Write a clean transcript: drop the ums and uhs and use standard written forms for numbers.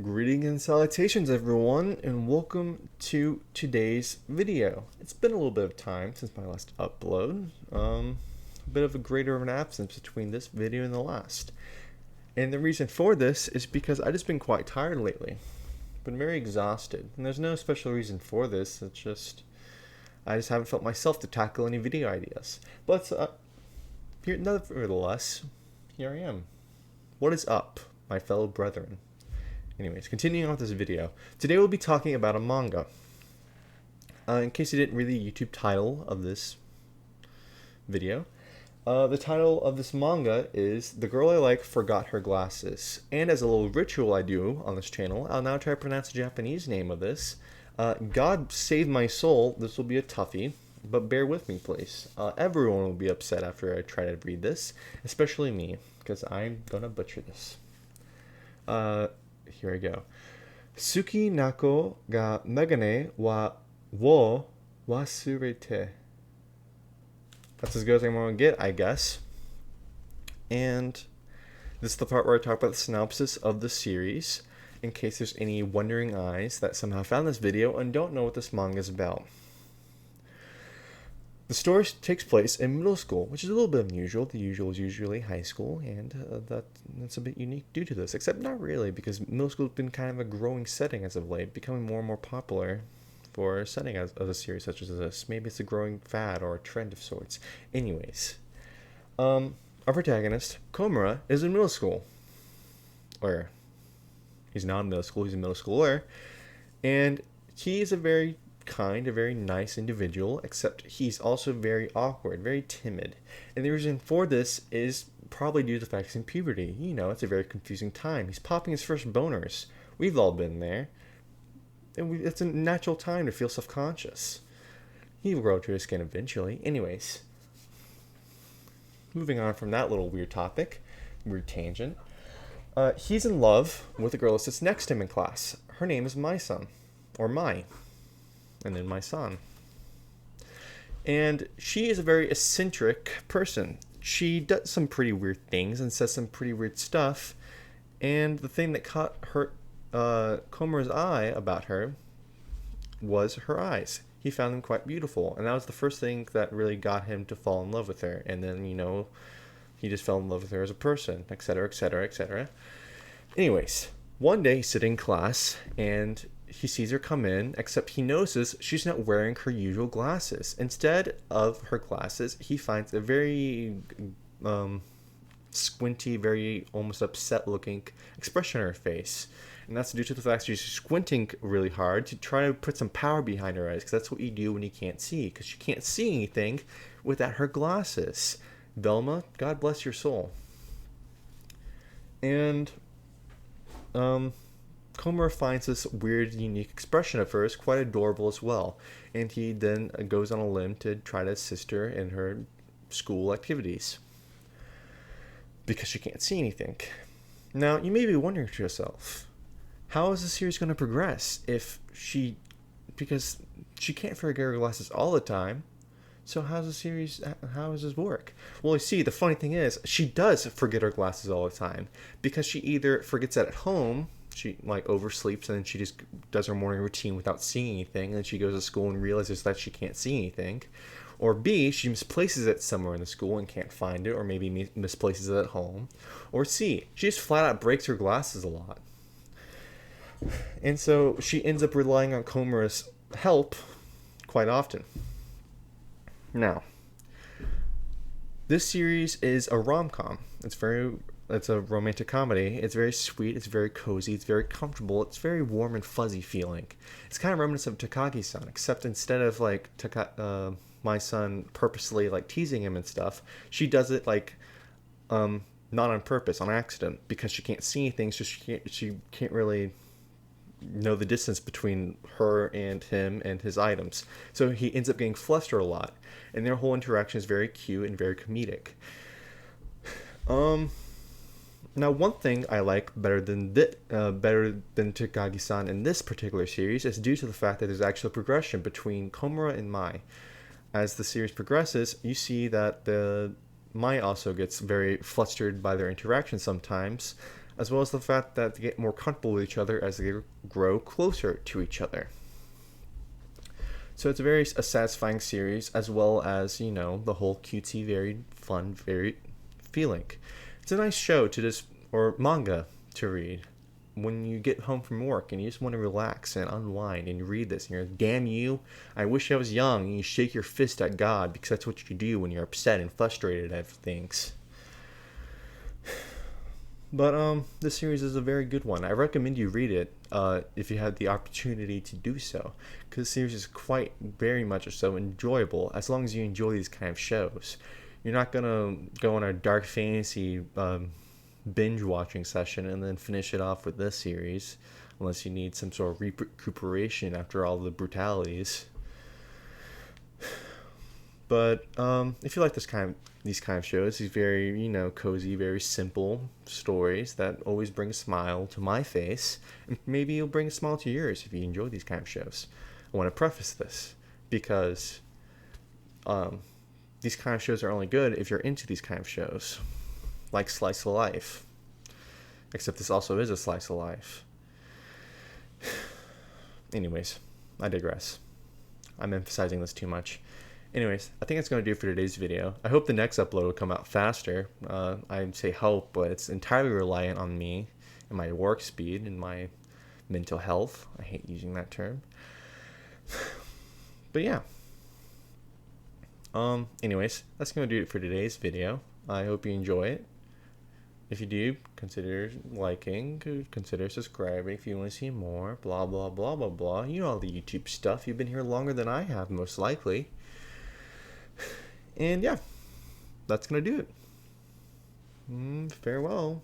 Greetings and salutations, everyone, and welcome to today's video. It's been a little bit of time since my last upload. A bit of a greater of an absence between this video and the last. And the reason for this is because I've just been quite tired lately. Been very exhausted, and there's no special reason for this. It's just I just haven't felt myself to tackle any video ideas. But nevertheless, here I am. What is up, my fellow brethren? Anyways, continuing on with this video. Today we'll be talking about a manga. In case you didn't read the YouTube title of this video, the title of this manga is The Girl I Like Forgot Her Glasses. And as a little ritual I do on this channel, I'll now try to pronounce the Japanese name of this. God save my soul, this will be a toughie, but bear with me please. Everyone will be upset after I try to read this, especially me, because I'm gonna butcher this. Here we go. Suki nako ga megane wo wasurete. That's as good as I'm going to get, I guess. And this is the part where I talk about the synopsis of the series, in case there's any wondering eyes that somehow found this video and don't know what this manga is about. The story takes place in middle school, which is a little bit unusual. The usual is usually high school, and that's a bit unique due to this, except not really, because middle school has been kind of a growing setting as of late, becoming more and more popular for a setting of a series such as this. Maybe it's a growing fad or a trend of sorts. Anyways, our protagonist, Komura, is in middle school. Or, he's not in middle school, he's a middle schooler, and he is a very kind, a very nice individual, except he's also very awkward, very timid. And the reason for this is probably due to the fact he's in puberty. You know, it's a very confusing time. He's popping his first boners. We've all been there. And it's a natural time to feel self-conscious. He will grow to his skin eventually. Anyways, moving on from that little weird topic, weird tangent. He's in love with a girl that sits next to him in class. Her name is Mai-san, or Mai. And then my son. And she is a very eccentric person. She does some pretty weird things and says some pretty weird stuff. And the thing that caught her Komura's eye about her was her eyes. He found them quite beautiful, and that was the first thing that really got him to fall in love with her. And then, you know, he just fell in love with her as a person, etc., etc., etc. Anyways, one day he's sitting in class, and he sees her come in, except he notices she's not wearing her usual glasses. Instead of her glasses, he finds a very squinty, very almost upset looking expression on her face. And that's due to the fact she's squinting really hard to try to put some power behind her eyes, because that's what you do when you can't see, because she can't see anything without her glasses. Velma, God bless your soul. And Komura finds this weird, unique expression of hers quite adorable as well, and he then goes on a limb to try to assist her in her school activities because she can't see anything. Now, you may be wondering to yourself, how is the series going to progress because she can't forget her glasses all the time, so how does this work? Well, you see, the funny thing is, she does forget her glasses all the time, because she either forgets it at home, she like oversleeps, and then she just does her morning routine without seeing anything, and then she goes to school and realizes that she can't see anything. Or B, she misplaces it somewhere in the school and can't find it, or maybe misplaces it at home. Or C, she just flat out breaks her glasses a lot. And so she ends up relying on Komura's help quite often. Now, this series is a rom-com. It's a romantic comedy. It's very sweet, it's very cozy, it's very comfortable, it's very warm and fuzzy feeling. It's kind of reminiscent of Takagi-san, except instead of like my son purposely like teasing him and stuff, she does it like not on purpose, on accident, because she can't see anything, so she can't really know the distance between her and him and his items. So he ends up getting flustered a lot, and their whole interaction is very cute and very comedic. Now, one thing I like better than Takagi-san in this particular series is due to the fact that there's actual progression between Komura and Mai. As the series progresses, you see that Mai also gets very flustered by their interaction sometimes, as well as the fact that they get more comfortable with each other as they grow closer to each other. So it's a satisfying series, as well as, the whole cutesy, very fun, very feeling. It's a nice show to just, or manga to read when you get home from work and you just want to relax and unwind and you read this and you're, damn you, I wish I was young, and you shake your fist at God because that's what you do when you're upset and frustrated at things. But this series is a very good one. I recommend you read it if you have the opportunity to do so, because the series is quite very much so enjoyable as long as you enjoy these kind of shows. You're not gonna go on a dark fantasy binge watching session and then finish it off with this series, unless you need some sort of recuperation after all the brutalities. But if you like these kind of shows, these very cozy, very simple stories that always bring a smile to my face, and maybe you'll bring a smile to yours if you enjoy these kind of shows. I want to preface this because these kind of shows are only good if you're into these kind of shows, like Slice of Life. Except this also is a slice of life. Anyways, I digress. I'm emphasizing this too much. Anyways, I think that's going to do it for today's video. I hope the next upload will come out faster. I say hope, but it's entirely reliant on me and my work speed and my mental health. I hate using that term. But yeah. Anyways, that's going to do it for today's video. I hope you enjoy it. If you do, consider liking, consider subscribing if you want to see more, blah, blah, blah, blah, blah. You know all the YouTube stuff. You've been here longer than I have, most likely. And yeah, that's going to do it. Farewell.